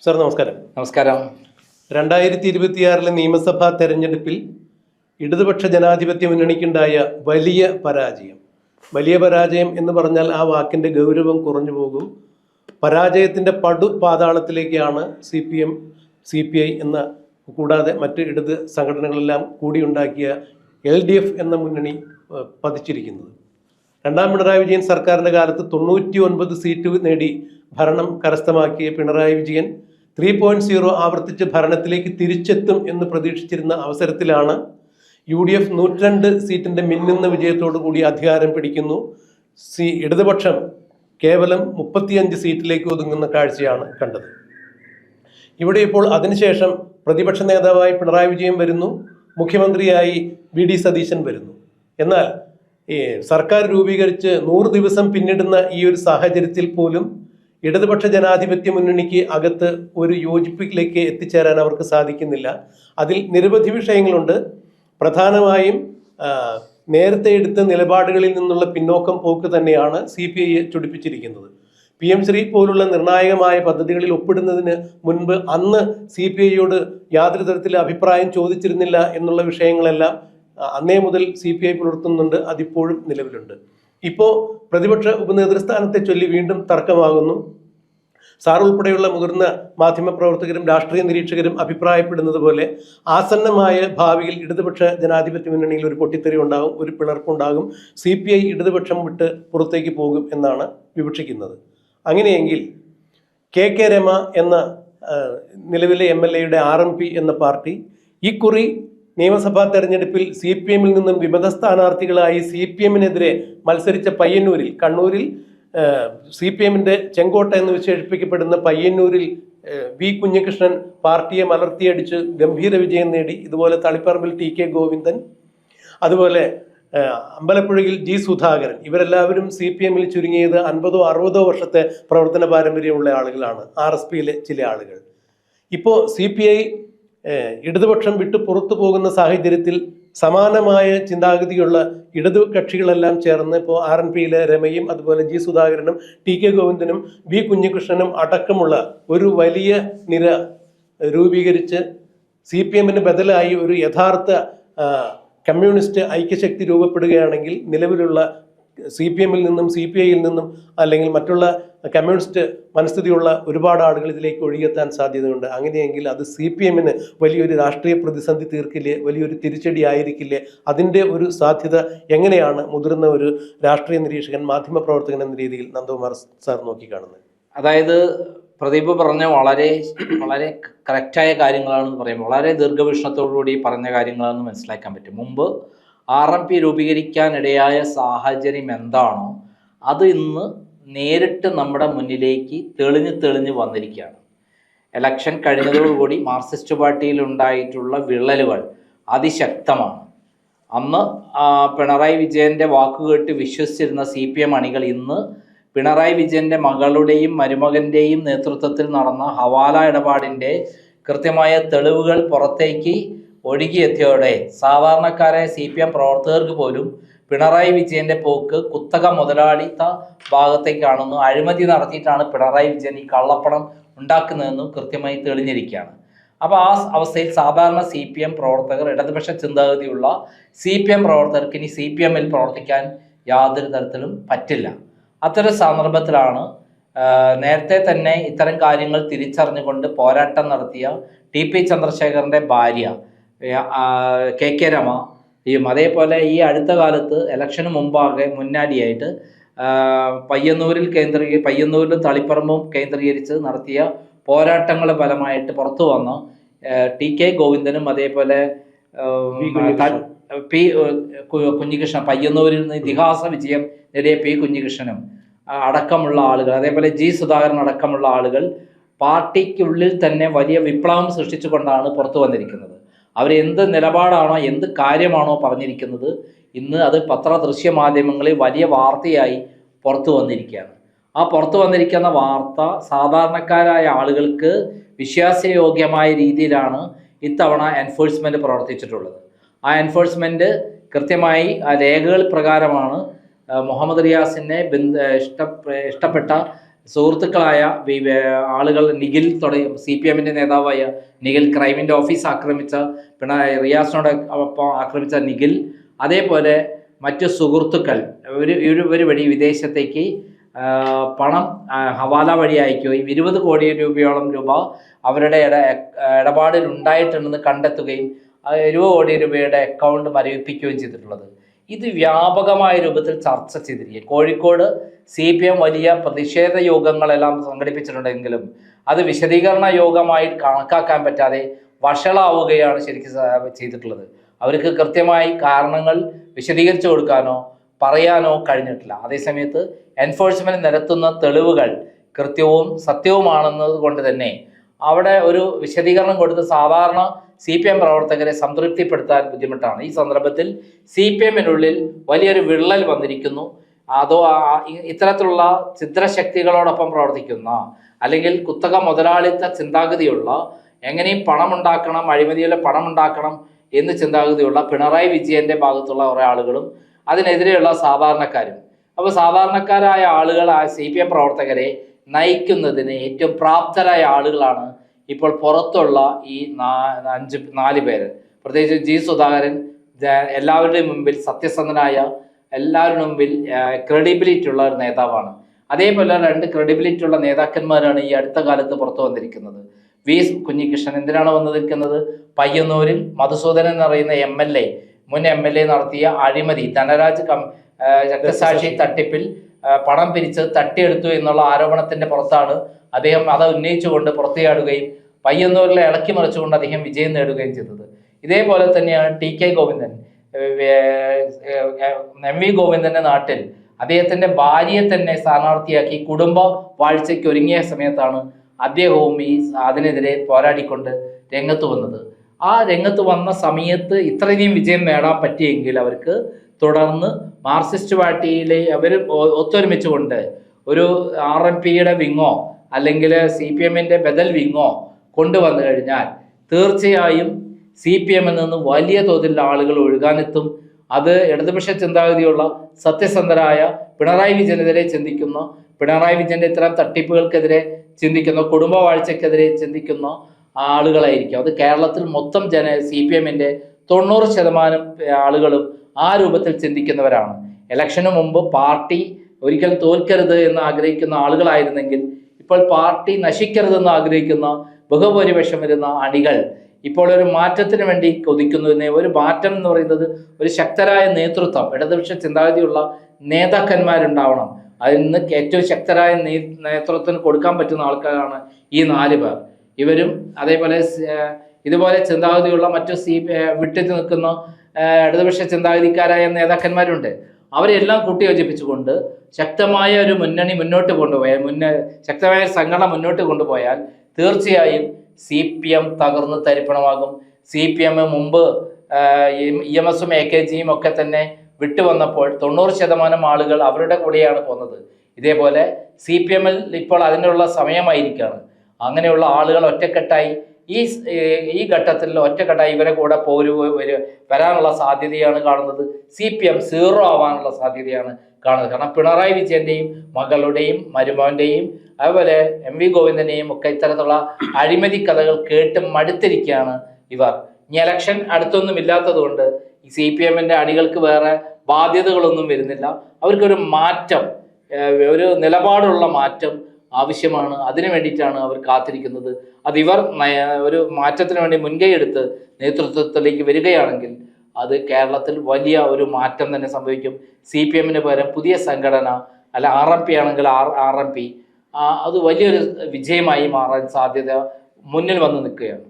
Sir നമസ്കാരം. നമസ്കാരം. 2026 നിയമസഭാ തെരഞ്ഞെടുപ്പിൽ ഇടതുപക്ഷ ജനാധിപത്യ മുന്നണിക്കുണ്ടായ വലിയ പരാജയം എന്ന് പറഞ്ഞാൽ ആ വാക്കിൻ്റെ ഗൗരവം കുറഞ്ഞു പോകും. പരാജയത്തിൻ്റെ പടുപാതാളത്തിലേക്കാണ് CPM, CPI എന്ന കൂടാതെ മറ്റ് ഇടത് സംഘടനകളെല്ലാം കൂടിയുണ്ടാക്കിയ LDF എന്ന മുന്നണി പതിച്ചിരിക്കുന്നത്. രണ്ടാം പിണറായി വിജയൻ സർക്കാരിൻ്റെ കാലത്ത് 99 സീറ്റ് നേടി ഭരണം കരസ്ഥമാക്കിയ പിണറായി വിജയൻ 3.0 ആവർത്തിച്ച് ഭരണത്തിലേക്ക് തിരിച്ചെത്തും എന്ന് പ്രതീക്ഷിച്ചിരുന്ന അവസരത്തിലാണ് UDF 102 സീറ്റിൻ്റെ മിന്നുന്ന വിജയത്തോടു കൂടി അധികാരം പിടിക്കുന്നു. ഇടതുപക്ഷം കേവലം 35 സീറ്റിലേക്ക് ഒതുങ്ങുന്ന കാഴ്ചയാണ് കണ്ടത്. ഇവിടെ ഇപ്പോൾ അതിനുശേഷം പ്രതിപക്ഷ നേതാവായി പിണറായി വിജയൻ വരുന്നു, മുഖ്യമന്ത്രിയായി VD സതീശൻ വരുന്നു. എന്നാൽ സർക്കാർ രൂപീകരിച്ച് 100 ദിവസം പിന്നിടുന്ന ഈ ഒരു സാഹചര്യത്തിൽ പോലും ഇടതുപക്ഷ ജനാധിപത്യ മുന്നണിക്ക് അകത്ത് ഒരു യോജിപ്പിലേക്ക് എത്തിച്ചേരാൻ അവർക്ക് സാധിക്കുന്നില്ല. അതിൽ നിരവധി വിഷയങ്ങളുണ്ട്. പ്രധാനമായും നേരത്തെ എടുത്ത നിലപാടുകളിൽ നിന്നുള്ള പിന്നോക്കം പോക്ക് തന്നെയാണ് CPI ചൊടിപ്പിച്ചിരിക്കുന്നത്. PM ശ്രീ പോലുള്ള നിർണായകമായ പദ്ധതികളിൽ ഒപ്പിടുന്നതിന് മുൻപ് അന്ന് CPIയോട് യാതൊരു തരത്തിലുള്ള അഭിപ്രായം ചോദിച്ചിരുന്നില്ല എന്നുള്ള വിഷയങ്ങളെല്ലാം അന്നേ മുതൽ CPI പുലർത്തുന്നുണ്ട്. അതിപ്പോഴും നിലവിലുണ്ട്. ഇപ്പോൾ പ്രതിപക്ഷ ഉപനേതൃസ്ഥാനത്തെ ചൊല്ലി വീണ്ടും തർക്കമാകുന്നു. സാർ ഉൾപ്പെടെയുള്ള മുതിർന്ന മാധ്യമപ്രവർത്തകരും രാഷ്ട്രീയ നിരീക്ഷകരും അഭിപ്രായപ്പെടുന്നത് പോലെ ആസന്നമായ ഭാവിയിൽ ഇടതുപക്ഷ ജനാധിപത്യ മുന്നണിയിൽ ഒരു പൊട്ടിത്തെറി ഉണ്ടാകും, ഒരു പിളർപ്പുണ്ടാകും. CPI ഇടതുപക്ഷം വിട്ട് പുറത്തേക്ക് പോകും എന്നാണ് വിവക്ഷിക്കുന്നത്. അങ്ങനെയെങ്കിൽ KK രമ എന്ന നിലവിലെ MLA-യുടെ RMP എന്ന പാർട്ടി ഇക്കുറി നിയമസഭാ തെരഞ്ഞെടുപ്പിൽ CPM-ൽ നിന്നും വിമത സ്ഥാനാർത്ഥികളായി CPM-നെതിരെ മത്സരിച്ച പയ്യന്നൂരിൽ, കണ്ണൂരിൽ CPM-ന്റെ ചെങ്കോട്ട എന്ന് വിശേഷിപ്പിക്കപ്പെടുന്ന പയ്യന്നൂരിൽ V കുഞ്ഞികൃഷ്ണൻ പാർട്ടിയെ മലർത്തിയടിച്ച് ഗംഭീര വിജയം നേടി. ഇതുപോലെ തളിപ്പറമ്പിൽ TK ഗോവിന്ദൻ, അതുപോലെ അമ്പലപ്പുഴയിൽ G സുധാകരൻ, ഇവരെല്ലാവരും CPM-ൽ ചുരുങ്ങിയത് 50-60 വർഷത്തെ പ്രവർത്തന പാരമ്പര്യമുള്ള ആളുകളാണ്, RSPയിലെ ചില ആളുകൾ. ഇപ്പോൾ CPI ഇടതുപക്ഷം വിട്ടു പുറത്തു പോകുന്ന സാഹചര്യത്തിൽ സമാനമായ ചിന്താഗതിയുള്ള ഇടതു കക്ഷികളെല്ലാം ചേർന്ന് ഇപ്പോൾ RNPയിലെ രമയും അതുപോലെ G സുധാകരനും TK ഗോവിന്ദനും V കുഞ്ഞികൃഷ്ണനും അടക്കമുള്ള ഒരു വലിയ നിര രൂപീകരിച്ച് CPM-ന് ബദലായി ഒരു യഥാർത്ഥ കമ്മ്യൂണിസ്റ്റ് ഐക്യശക്തി രൂപപ്പെടുകയാണെങ്കിൽ നിലവിലുള്ള CPM-ൽ നിന്നും CPI-യിൽ നിന്നും അല്ലെങ്കിൽ മറ്റുള്ള കമ്മ്യൂണിസ്റ്റ് മനസ്ഥിതിയുള്ള ഒരുപാട് ആളുകൾ ഇതിലേക്ക് ഒഴുകിയെത്താൻ സാധ്യതയുണ്ട്. അങ്ങനെയെങ്കിൽ അത് CPM-ന് വലിയൊരു രാഷ്ട്രീയ പ്രതിസന്ധി തീർക്കില്ലേ, വലിയൊരു തിരിച്ചടി ആയിരിക്കില്ലേ? അതിൻ്റെ ഒരു സാധ്യത എങ്ങനെയാണ് മുതിർന്ന ഒരു രാഷ്ട്രീയ നിരീക്ഷകൻ, മാധ്യമപ്രവർത്തകൻ എന്ന രീതിയിൽ നന്ദകുമാർ സാർ നോക്കിക്കാണുന്നത്? അതായത് പ്രദീപ് പറഞ്ഞ വളരെ വളരെ കറക്റ്റായ കാര്യങ്ങളാണെന്ന് പറയുമ്പോൾ വളരെ ദീർഘവീക്ഷണത്തോടുകൂടി പറഞ്ഞ കാര്യങ്ങളാണെന്ന് മനസ്സിലാക്കാൻ പറ്റും. മുമ്പ് RMP രൂപീകരിക്കാനിടയായ സാഹചര്യം എന്താണോ അത് ഇന്ന് നേരിട്ട് നമ്മുടെ മുന്നിലേക്ക് തെളിഞ്ഞ് വന്നിരിക്കുകയാണ്. ഇലക്ഷൻ കഴിഞ്ഞതോടുകൂടി മാർക്സിസ്റ്റ് പാർട്ടിയിൽ ഉണ്ടായിട്ടുള്ള വിള്ളലുകൾ അതിശക്തമാണ്. അന്ന് പിണറായി വിജയൻ്റെ വാക്കുകേട്ട് വിശ്വസിച്ചിരുന്ന CPM അണികൾ ഇന്ന് പിണറായി വിജയൻ്റെ മകളുടെയും മരുമകൻ്റെയും നേതൃത്വത്തിൽ നടന്ന ഹവാല ഇടപാടിൻ്റെ കൃത്യമായ തെളിവുകൾ പുറത്തേക്ക് ഒഴുകിയെത്തിയോടെ സാധാരണക്കാരായ CPM പ്രവർത്തകർക്ക് പോലും പിണറായി വിജയൻ്റെ പോക്ക് കുത്തക മുതലാളിത്ത ഭാഗത്തേക്കാണെന്നും അഴിമതി നടത്തിയിട്ടാണ് പിണറായി വിജയൻ ഈ കള്ളപ്പണം ഉണ്ടാക്കുന്നതെന്നും കൃത്യമായി തെളിഞ്ഞിരിക്കുകയാണ്. അപ്പോൾ ആ അവസ്ഥയിൽ സാധാരണ CPM പ്രവർത്തകർ, ഇടതുപക്ഷ ചിന്താഗതിയുള്ള CPM പ്രവർത്തകർക്ക് ഇനി CPM-ൽ പ്രവർത്തിക്കാൻ യാതൊരു തരത്തിലും പറ്റില്ല. അത്തരം സന്ദർഭത്തിലാണ് നേരത്തെ തന്നെ ഇത്തരം കാര്യങ്ങൾ തിരിച്ചറിഞ്ഞുകൊണ്ട് പോരാട്ടം നടത്തിയ TP ചന്ദ്രശേഖരൻ്റെ ഭാര്യ KK രമയും അതേപോലെ ഈ അടുത്ത കാലത്ത് ഇലക്ഷന് മുന്നാടിയായിട്ട് പയ്യന്നൂരിലും തളിപ്പറമ്പും കേന്ദ്രീകരിച്ച് നടത്തിയ പോരാട്ടങ്ങളുടെ ഫലമായിട്ട് പുറത്തു വന്ന TK ഗോവിന്ദനും അതേപോലെ P കുഞ്ഞികൃഷ്ണൻ, പയ്യന്നൂരിൽ നിന്ന് ഇതിഹാസ വിജയം നേടിയ P കുഞ്ഞികൃഷ്ണനും അടക്കമുള്ള ആളുകൾ, അതേപോലെ G സുധാകരൻ അടക്കമുള്ള ആളുകൾ പാർട്ടിക്കുള്ളിൽ തന്നെ വലിയ വിപ്ലവം സൃഷ്ടിച്ചുകൊണ്ടാണ് പുറത്തു വന്നിരിക്കുന്നത്. അവരെന്ത് നിലപാടാണോ എന്ത് കാര്യമാണോ പറഞ്ഞിരിക്കുന്നത് ഇന്ന് അത് ദൃശ്യ മാധ്യമങ്ങളിൽ വലിയ വാർത്തയായി പുറത്തു വന്നിരിക്കുകയാണ്. ആ പുറത്തു വന്നിരിക്കുന്ന വാർത്ത സാധാരണക്കാരായ ആളുകൾക്ക് വിശ്വാസയോഗ്യമായ രീതിയിലാണ് ഇത്തവണ എൻഫോഴ്സ്മെൻറ്റ് പ്രവർത്തിച്ചിട്ടുള്ളത്. ആ എൻഫോഴ്സ്മെൻറ്റ് കൃത്യമായി ആ രേഖകൾ പ്രകാരമാണ് മുഹമ്മദ് റിയാസിനെ ഇഷ്ടപ്പെട്ട സുഹൃത്തുക്കളായ ആളുകൾ, നിഖിൽ തുടങ്ങി CPM-ന്റെ നേതാവായ നിഖിൽ, ക്രൈമിൻ്റെ ഓഫീസ് ആക്രമിച്ച റിയാസിനോട് ഒപ്പം ആക്രമിച്ച നിഖിൽ, അതേപോലെ മറ്റു സുഹൃത്തുക്കൾ ഒരു വഴി വിദേശത്തേക്ക് പണം ഹവാല വഴി അയക്കുകയും 20 കോടി രൂപയോളം അവരുടെ ഇടപാടിൽ ഉണ്ടായിട്ടുണ്ടെന്ന് കണ്ടെത്തുകയും 20 കോടി രൂപയുടെ അക്കൗണ്ട് മരവിപ്പിക്കുകയും ചെയ്തിട്ടുള്ളത്. ഇത് വ്യാപകമായ രൂപത്തിൽ ചർച്ച ചെയ്തിരിക്കുക. കോഴിക്കോട് CPM വലിയ പ്രതിഷേധ യോഗങ്ങളെല്ലാം സംഘടിപ്പിച്ചിട്ടുണ്ടെങ്കിലും അത് വിശദീകരണ യോഗമായി കണക്കാക്കാൻ പറ്റാതെ വഷളാവുകയാണ് ശരിക്കും ചെയ്തിട്ടുള്ളത്. അവർക്ക് കൃത്യമായി കാരണങ്ങൾ വിശദീകരിച്ചു കൊടുക്കാനോ പറയാനോ കഴിഞ്ഞിട്ടില്ല. അതേസമയത്ത് എൻഫോഴ്സ്മെന്റ് നിരത്തുന്ന തെളിവുകൾ കൃത്യവും സത്യവുമാണെന്നത് കൊണ്ട് തന്നെ അവിടെ ഒരു വിശദീകരണം കൊടുത്ത് സാധാരണ CPM പ്രവർത്തകരെ സംതൃപ്തിപ്പെടുത്താൻ ബുദ്ധിമുട്ടാണ്. ഈ സന്ദർഭത്തിൽ CPM-നുള്ളിൽ വലിയൊരു വിള്ളൽ വന്നിരിക്കുന്നു. അതോ ഇത്തരത്തിലുള്ള ചിദ്രശക്തികളോടൊപ്പം പ്രവർത്തിക്കുന്ന, അല്ലെങ്കിൽ കുത്തക മുതലാളിത്ത ചിന്താഗതിയുള്ള, എങ്ങനെയും പണമുണ്ടാക്കണം, അഴിമതിയിലെ പണമുണ്ടാക്കണം എന്ന് ചിന്താഗതിയുള്ള പിണറായി വിജയന്റെ ഭാഗത്തുള്ള കുറേ ആളുകളും അതിനെതിരെയുള്ള സാധാരണക്കാരും. അപ്പോൾ സാധാരണക്കാരായ ആളുകൾ CPM പ്രവർത്തകരെ നയിക്കുന്നതിന് ഏറ്റവും പ്രാപ്തരായ ആളുകളാണ് ഇപ്പോൾ പുറത്തുള്ള ഈ 4 പേര്. പ്രത്യേകിച്ച് G. സുധാകരൻ എല്ലാവരുടെയും മുമ്പിൽ സത്യസന്ധനായ, എല്ലാവരുടെ മുമ്പിൽ ക്രെഡിബിലിറ്റി ഉള്ള ഒരു നേതാവാണ്. അതേപോലെ 2 ക്രെഡിബിലിറ്റി ഉള്ള നേതാക്കന്മാരാണ് ഈ അടുത്ത കാലത്ത് പുറത്തു വന്നിരിക്കുന്നത്. V. കുഞ്ഞികൃഷ്ണൻ എന്തിനാണ് വന്നിരിക്കുന്നത്? പയ്യന്നൂരിൽ മധുസൂദനൻ എന്ന് പറയുന്ന മുൻ MLA നടത്തിയ അഴിമതി, ധനരാജ് രക്തസാക്ഷി തട്ടിപ്പിൽ പണം പിരിച്ച് തട്ടിയെടുത്തു എന്നുള്ള ആരോപണത്തിന്റെ പുറത്താണ് അദ്ദേഹം അത് ഉന്നയിച്ചുകൊണ്ട് പുറത്തുചാടുകയും പയ്യന്നൂരിലെ ഇളക്കി മറിച്ചുകൊണ്ട് അദ്ദേഹം വിജയം നേടുകയും ചെയ്തത്. ഇതേപോലെ തന്നെയാണ് TK ഗോവിന്ദൻ. MV ഗോവിന്ദന്റെ നാട്ടിൽ അദ്ദേഹത്തിന്റെ ഭാര്യയെ തന്നെ സ്ഥാനാർത്ഥിയാക്കി കുടുംബ വാഴ്ചയ്ക്ക് ഒരുങ്ങിയ സമയത്താണ് അദ്ദേഹവും അതിനെതിരെ പോരാടിക്കൊണ്ട് രംഗത്ത് വന്നത്. ആ രംഗത്ത് വന്ന സമയത്ത് ഇത്രയധികം വിജയം നേടാൻ പറ്റിയെങ്കിൽ അവർക്ക് തുടർന്ന് മാർക്സിസ്റ്റ് പാർട്ടിയിലെ അവർ ഒത്തൊരുമിച്ചുകൊണ്ട് ഒരു RMPയുടെ വിങ്ങോ അല്ലെങ്കിൽ CPM-ന്റെ ബദൽ വിങ്ങോ കൊണ്ടുവന്നു കഴിഞ്ഞാൽ തീർച്ചയായും CPM-ൽ നിന്ന് വലിയ തോതിൽ ആളുകൾ ഒഴുകാനെത്തും. അത് ഇടതുപക്ഷ ചിന്താഗതിയുള്ള സത്യസന്ധരായ, പിണറായി വിജയനെതിരെ ചിന്തിക്കുന്ന, പിണറായി വിജയന്റെ ഇത്തരം തട്ടിപ്പുകൾക്കെതിരെ ചിന്തിക്കുന്ന, കുടുംബ വാഴ്ചക്കെതിരെ ചിന്തിക്കുന്ന ആളുകളായിരിക്കും. അത് കേരളത്തിൽ മൊത്തം CPM-ന്റെ 90% ആളുകളും ആ രൂപത്തിൽ ചിന്തിക്കുന്നവരാണ്. ഇലക്ഷന് മുമ്പ് പാർട്ടി ഒരിക്കലും തോൽക്കരുത് എന്ന് ആഗ്രഹിക്കുന്ന ആളുകളായിരുന്നെങ്കിൽ ഇപ്പോൾ പാർട്ടി നശിക്കരുതെന്ന് ആഗ്രഹിക്കുന്ന ബഹുഭൂരിപക്ഷം വരുന്ന അണികൾ ഇപ്പോൾ ഒരു മാറ്റത്തിന് വേണ്ടി കൊതിക്കുന്നു. ഒരു മാറ്റം എന്ന് പറയുന്നത് ഒരു ശക്തരായ നേതൃത്വം, ഇടതുപക്ഷ ചിന്താഗതിയുള്ള നേതാക്കന്മാരുണ്ടാവണം. അതിന് ഏറ്റവും ശക്തരായ നേതൃത്വത്തിന് കൊടുക്കാൻ പറ്റുന്ന ആൾക്കാരാണ് ഈ 4 പേർ. ഇവരും അതേപോലെ ഇതുപോലെ ചിന്താഗതിയുള്ള മറ്റു വിട്ടു നിൽക്കുന്ന ഇടതുപക്ഷ ചിന്താഗതിക്കാരായ നേതാക്കന്മാരുണ്ട്. അവരെല്ലാം കൂട്ടിയോജിപ്പിച്ചുകൊണ്ട് ശക്തമായ ഒരു മുന്നണി മുന്നോട്ട് കൊണ്ടുപോയാൽ, ശക്തമായ സംഘടന മുന്നോട്ട് കൊണ്ടുപോയാൽ തീർച്ചയായും CPM തകർന്ന് തരിപ്പണമാകും. CPM മുമ്പ് EMS-ഉം AKGയും ഒക്കെ തന്നെ വിട്ടുവന്നപ്പോൾ 90% ആളുകൾ അവരുടെ കൂടെയാണ് പോകുന്നത്. ഇതേപോലെ CPM-ൽ ഇപ്പോൾ അതിനുള്ള സമയമായിരിക്കുകയാണ്. അങ്ങനെയുള്ള ആളുകൾ ഒറ്റക്കെട്ടായി ഈ ഘട്ടത്തിൽ ഒറ്റക്കെട്ടായി ഇവരെ കൂടെ വരാനുള്ള സാധ്യതയാണ് കാണുന്നത്. CPM 0 ആവാനുള്ള സാധ്യതയാണ് കാണുന്നത്. കാരണം പിണറായി വിജയന്റെയും മകളുടെയും മരുമോന്റെയും അതുപോലെ MV ഗോവിന്ദനെയും ഒക്കെ ഇത്തരത്തിലുള്ള അഴിമതി കഥകൾ കേട്ട് മടുത്തിരിക്കുകയാണ് ഇവർ. ഇനി ഇലക്ഷൻ അടുത്തൊന്നും ഇല്ലാത്തത് കൊണ്ട് ഈ CPM-ന്റെ അണികൾക്ക് വേറെ ബാധ്യതകളൊന്നും വരുന്നില്ല. അവർക്കൊരു മാറ്റം, ഒരു നിലപാടുള്ള മാറ്റം ആവശ്യമാണ്. അതിനു വേണ്ടിയിട്ടാണ് അവർ കാത്തിരിക്കുന്നത്. അത് ഇവർ ഒരു മാറ്റത്തിന് വേണ്ടി മുൻകൈ എടുത്ത് നേതൃത്വത്തിലേക്ക് വരികയാണെങ്കിൽ അത് കേരളത്തിൽ വലിയ ഒരു മാറ്റം തന്നെ സംഭവിക്കും. CPM-ന് പകരം പുതിയ സംഘടന, അല്ല RMP ആണെങ്കിൽ RMP, അത് വലിയൊരു വിജയമായി മാറാൻ സാധ്യത മുന്നിൽ വന്ന് നിൽക്കുകയാണ്.